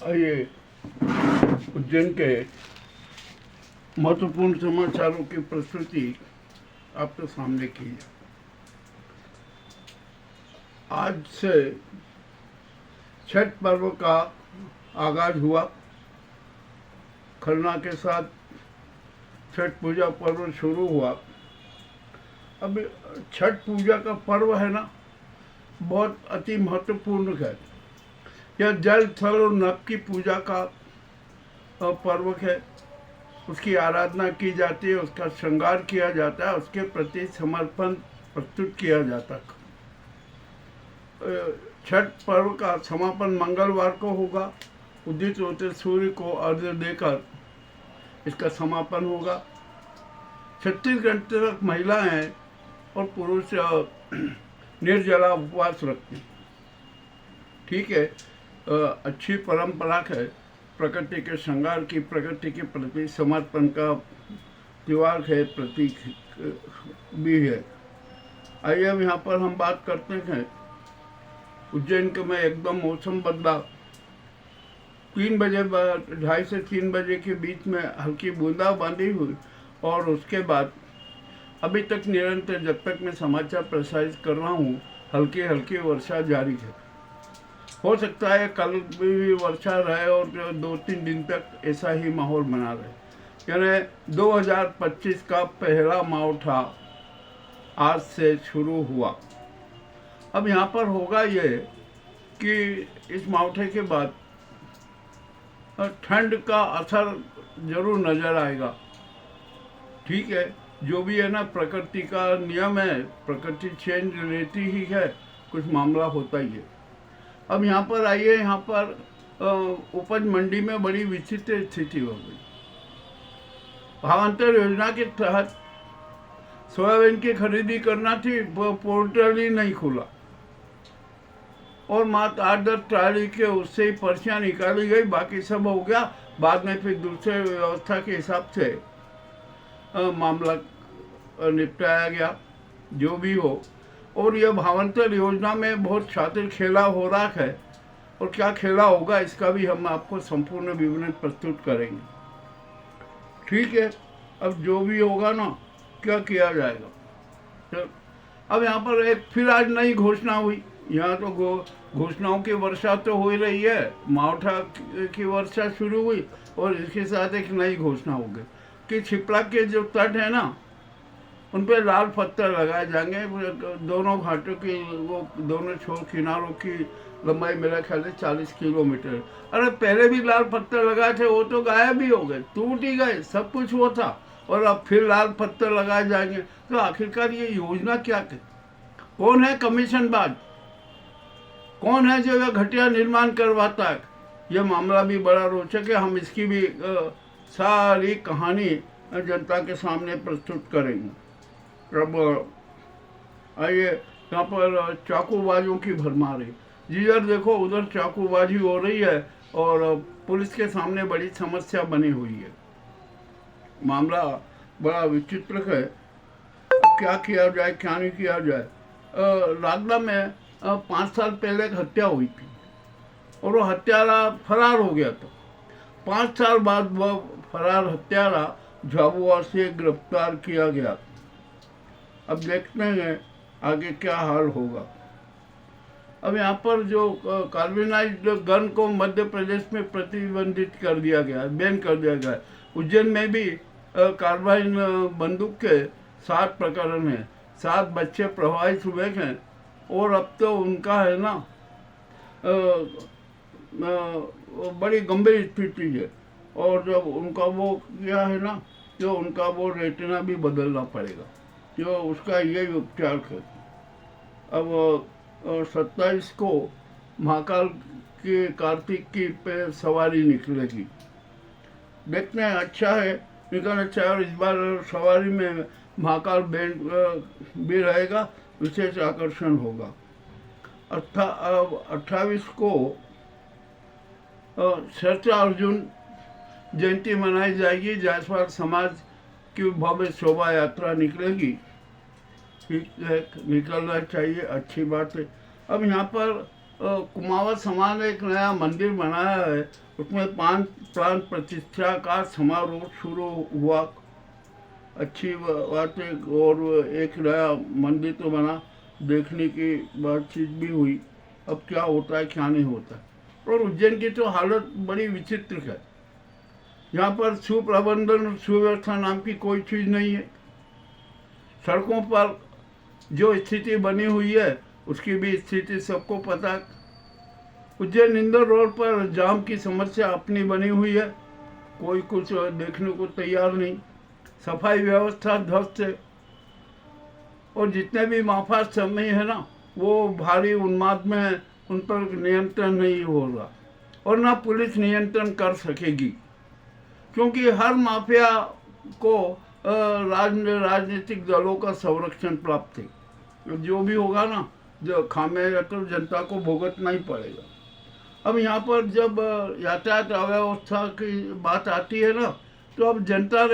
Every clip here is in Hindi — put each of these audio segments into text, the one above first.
आइए उज्जैन के महत्वपूर्ण समाचारों की प्रस्तुति आपके सामने की है। आज से छठ पर्व का आगाज हुआ। खरना के साथ छठ पूजा पर्व शुरू हुआ। अब छठ पूजा का पर्व है ना, बहुत अति महत्वपूर्ण है। यह जल थल और नभ की पूजा का पर्व है। उसकी आराधना की जाती है, उसका श्रृंगार किया जाता है, उसके प्रति समर्पण प्रस्तुत किया जाता है। छठ पर्व का समापन मंगलवार को होगा। उदित होते सूर्य को अर्घ्य देकर इसका समापन होगा। 36 घंटे तक महिलाएं और पुरुष निर्जला उपवास रखते हैं। ठीक है, अच्छी परंपरा है। प्रकृति के श्रृंगार की, प्रकृति के प्रति समर्पण का त्योहार है, प्रतीक भी है। आइए अब यहाँ पर हम बात करते हैं उज्जैन के में एकदम मौसम बदला। 3 बजे 2:30 से 3 बजे के बीच में हल्की बूंदाबांदी हुई और उसके बाद अभी तक निरंतर, जब तक मैं समाचार प्रसारित कर रहा हूँ, हल्की हल्की वर्षा जारी है। हो सकता है कल भी वर्षा रहे और 2-3 दिन तक ऐसा ही माहौल बना रहे। यानी 2025 का पहला मावठा आज से शुरू हुआ। अब यहाँ पर होगा ये कि इस मावठे के बाद ठंड का असर जरूर नजर आएगा। ठीक है, जो भी है ना, प्रकृति का नियम है, प्रकृति चेंज रहती ही है, कुछ मामला होता ही है। अब यहाँ पर आइए, यहाँ पर उपज मंडी में बड़ी विचित्र स्थिति हो गई। भावांतर योजना के तहत सोयाबीन की खरीदी करना थी, वो पोर्टल ही नहीं खुला और मात्र 8-10 ट्राली के उससे ही पर्चियाँ निकाली गई, बाकी सब हो गया। बाद में फिर दूसरे व्यवस्था के हिसाब से मामला निपटाया गया, जो भी हो। और यह भावांतर योजना में बहुत शातिर खेला हो रहा है, और क्या खेला होगा इसका भी हम आपको संपूर्ण विवरण प्रस्तुत करेंगे। ठीक है, अब जो भी होगा ना, क्या किया जाएगा। तो अब यहाँ पर एक फिर आज नई घोषणा हुई। यहाँ तो घोषणाओं की वर्षा तो हो ही रही है। मावठा की वर्षा शुरू हुई और इसके साथ एक नई घोषणा हो गई कि छिपला के जो तट है ना, उन पर लाल पत्थर लगाए जाएंगे। दोनों घाटों की, वो दोनों छोर किनारों की लंबाई मेरा ख्याल है 40 किलोमीटर। अरे पहले भी लाल पत्थर लगाए थे, वो तो गायब ही हो गए, टूट ही गए, सब कुछ वो था, और अब फिर लाल पत्थर लगाए जाएंगे। तो आखिरकार ये योजना क्या है? कौन है कमीशनबाज? कौन है जो यह घटिया निर्माण करवाता है? यह मामला भी बड़ा रोचक है। हम इसकी भी सारी कहानी जनता के सामने प्रस्तुत करेंगे। अब आइए, यहाँ पर चाकूबाजियों की भरमार है। जिधर देखो उधर चाकूबाजी हो रही है और पुलिस के सामने बड़ी समस्या बनी हुई है। मामला बड़ा विचित्र है। क्या किया जाए, क्या नहीं किया जाए। लाडला में 5 साल पहले एक हत्या हुई थी और वो हत्यारा फरार हो गया था। 5 साल बाद वह फरार हत्यारा झाबुआ से गिरफ्तार किया गया। अब देखते हैं आगे क्या हाल होगा। अब यहाँ पर जो कार्बाइड गन को मध्य प्रदेश में प्रतिबंधित कर दिया गया, बैन कर दिया गया। उज्जैन में भी कार्बाइन बंदूक के 7 प्रकरण हैं। 7 बच्चे प्रभावित हुए हैं और अब तो उनका है ना बड़ी गंभीर स्थिति है। और जब उनका वो क्या है ना, जो उनका वो रेटिना भी बदलना पड़ेगा, जो उसका यही उपचार है। अब 27 को महाकाल की कार्तिक की पे सवारी निकलेगी। देखते हैं, अच्छा है, निकल अच्छा है। और इस बार सवारी में महाकाल बैंड भी रहेगा, विशेष आकर्षण होगा। 28 को श्रेष्ठ अर्जुन जयंती मनाई जाएगी। जायसवाल समाज की भव्य शोभा यात्रा निकलेगी। ठीक है, निकलना चाहिए, अच्छी बात है। अब यहाँ पर कुमावत समाज ने एक नया मंदिर बनाया है, उसमें 5 प्राण प्रतिष्ठा का समारोह शुरू हुआ। अच्छी बात है। और एक नया मंदिर तो बना, देखने की बातचीत भी हुई। अब क्या होता है क्या नहीं होता। और उज्जैन की तो हालत बड़ी विचित्र है। यहाँ पर सुप्रबंधन और सुव्यवस्था नाम की कोई चीज़ नहीं है। सड़कों पर जो स्थिति बनी हुई है उसकी भी स्थिति सबको पता है। उज्जैन इंदौर रोड पर जाम की समस्या अपनी बनी हुई है, कोई कुछ देखने को तैयार नहीं। सफाई व्यवस्था ध्वस्त है। और जितने भी माफा समय है ना, वो भारी उन्माद में है, उन पर नियंत्रण नहीं हो रहा और ना पुलिस नियंत्रण कर सकेगी, क्योंकि हर माफिया को राजनीतिक दलों का संरक्षण प्राप्त है। जो भी होगा ना, जो खामियाजा तो जनता को भुगतना ही पड़ेगा। अब यहाँ पर जब यातायात अव्यवस्था की बात आती है ना, तो अब जनता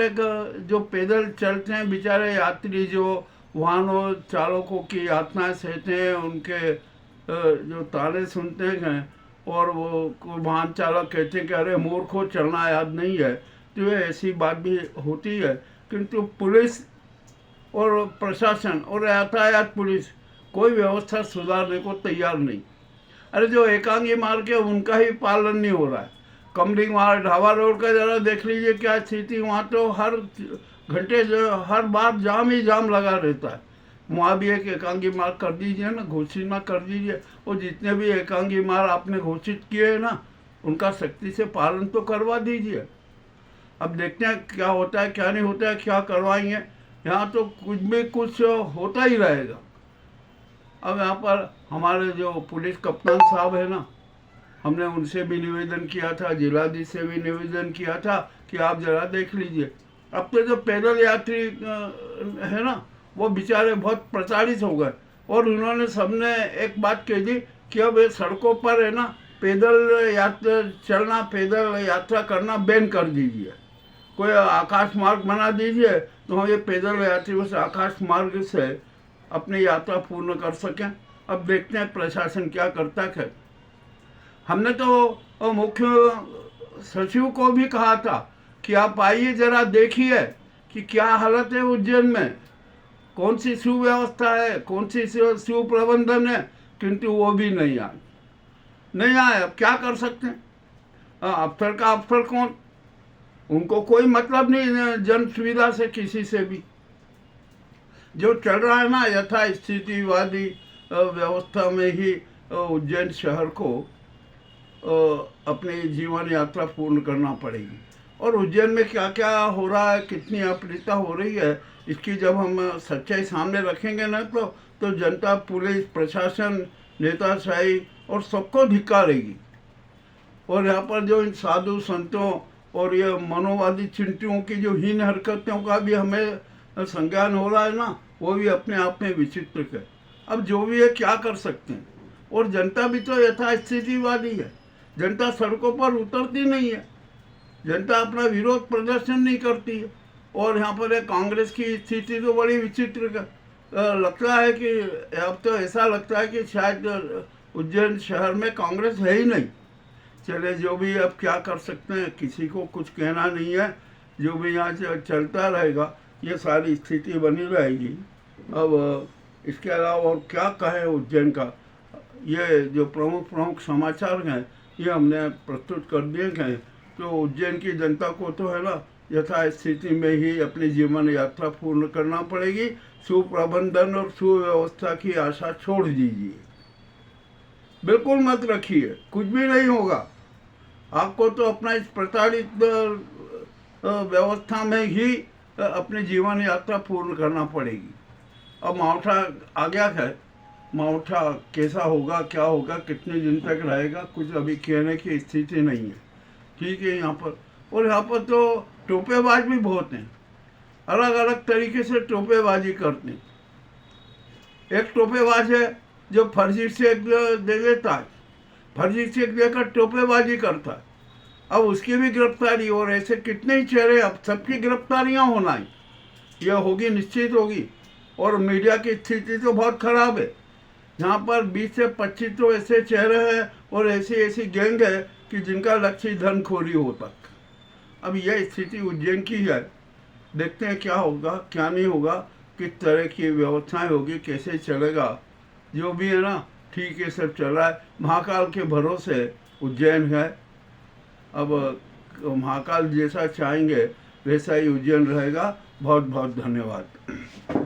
जो पैदल चलते हैं बेचारे यात्री, जो वाहनों चालकों की यातनाएं सहते हैं, उनके जो ताने सुनते हैं, और वो वाहन चालक कहते हैं कि अरे मूर्खों चलना याद नहीं है, तो ये ऐसी बात भी होती है। किंतु पुलिस और प्रशासन और यातायात पुलिस कोई व्यवस्था सुधारने को तैयार नहीं। अरे जो एकांगी मार्ग है उनका ही पालन नहीं हो रहा है। कमरी मार्ग, ढाबा रोड का जरा देख लीजिए क्या स्थिति। वहाँ तो हर घंटे हर बार जाम ही जाम लगा रहता है। वहाँ भी एक एकांगी मार्ग कर दीजिए ना, घोषणा कर दीजिए। और जितने भी एकांगी मार्ग आपने घोषित किए हैं ना, उनका सख्ती से पालन तो करवा दीजिए। अब देखते हैं क्या होता है क्या नहीं होता है, क्या करवाएंगे। यहाँ तो कुछ भी कुछ होता ही रहेगा। अब यहाँ पर हमारे जो पुलिस कप्तान साहब है ना, हमने उनसे भी निवेदन किया था, जिलाधीश से भी निवेदन किया था कि आप जरा देख लीजिए। अब तो जो पैदल यात्री है ना, वो बेचारे बहुत प्रताड़ित हो गए। और उन्होंने सबने एक बात कह दी कि अब ये सड़कों पर है ना, पैदल यात्रा चलना, पैदल यात्रा करना बैन कर दीजिए। कोई आकाश मार्ग बना दीजिए तो हम ये पैदल यात्री उस आकाश मार्ग से अपनी यात्रा पूर्ण कर सकें। अब देखते हैं प्रशासन क्या करता है। हमने तो मुख्य सचिव को भी कहा था कि आप आइए जरा देखिए कि क्या हालत है उज्जैन में, कौन सी सुव्यवस्था है, कौन सी सुप्रबंधन है। किंतु वो भी नहीं आए। अब क्या कर सकते हैं। अफसर का अफसर कौन, उनको कोई मतलब नहीं जन सुविधा से किसी से भी। जो चल रहा है ना, यथा स्थितिवादी व्यवस्था में ही उज्जैन शहर को अपनी जीवन यात्रा पूर्ण करना पड़ेगी। और उज्जैन में क्या क्या हो रहा है, कितनी अप्रियता हो रही है, इसकी जब हम सच्चाई सामने रखेंगे ना, तो जनता, पुलिस, प्रशासन, नेताशाही और सबको धिक्कारेगी। और यहाँ पर जो इन साधु संतों और ये मनोवादी चिंटियों की जो हीन हरकतों का भी हमें संज्ञान हो रहा है ना, वो भी अपने आप में विचित्र है। अब जो भी है क्या कर सकते हैं। और जनता भी तो यथास्थितिवादी है। जनता सड़कों पर उतरती नहीं है, जनता अपना विरोध प्रदर्शन नहीं करती है। और यहाँ पर कांग्रेस की स्थिति तो बड़ी विचित्र है। लगता है कि अब तो ऐसा लगता है कि शायद उज्जैन शहर में कांग्रेस है ही नहीं। चले जो भी, अब क्या कर सकते हैं, किसी को कुछ कहना नहीं है। जो भी यहाँ चलता रहेगा, ये सारी स्थिति बनी रहेगी। अब इसके अलावा और क्या कहें उज्जैन का। ये जो प्रमुख समाचार हैं ये हमने प्रस्तुत कर दिए हैं। तो उज्जैन की जनता को तो है ना, यथा स्थिति में ही अपनी जीवन यात्रा पूर्ण करना पड़ेगी। सुप्रबंधन और सुव्यवस्था की आशा छोड़ दीजिए, बिल्कुल मत रखिए, कुछ भी नहीं होगा। आपको तो अपना इस प्रताड़ित व्यवस्था में ही अपनी जीवन यात्रा पूर्ण करना पड़ेगी। अब मावठा आ गया है, मावठा कैसा होगा, क्या होगा, कितने दिन तक रहेगा, कुछ अभी कहने की स्थिति नहीं है। ठीक है यहाँ पर। और यहाँ पर तो टोपेबाज भी बहुत हैं, अलग अलग तरीके से टोपेबाजी करते हैं। एक टोपेबाज है जो फर्जी चेक दे देता है, फर्जी चेक देकर टोपेबाजी करता है। अब उसकी भी गिरफ्तारी, और ऐसे कितने ही चेहरे, अब सबकी गिरफ्तारियां होना ही यह होगी, निश्चित होगी। और मीडिया की स्थिति तो बहुत खराब है। यहाँ पर 20 से 25 तो ऐसे चेहरे हैं और ऐसी ऐसी गैंग है कि जिनका लक्ष्य धनखोरी हो तक। अब यह स्थिति उज्जैन की है। देखते हैं क्या होगा क्या नहीं होगा, किस तरह की व्यवस्थाएं होगी, कैसे चलेगा। जो भी है ना, ठीक है, सब चल रहा है। महाकाल के भरोसे उज्जैन है। अब महाकाल जैसा चाहेंगे वैसा ही उज्जैन रहेगा। बहुत बहुत धन्यवाद।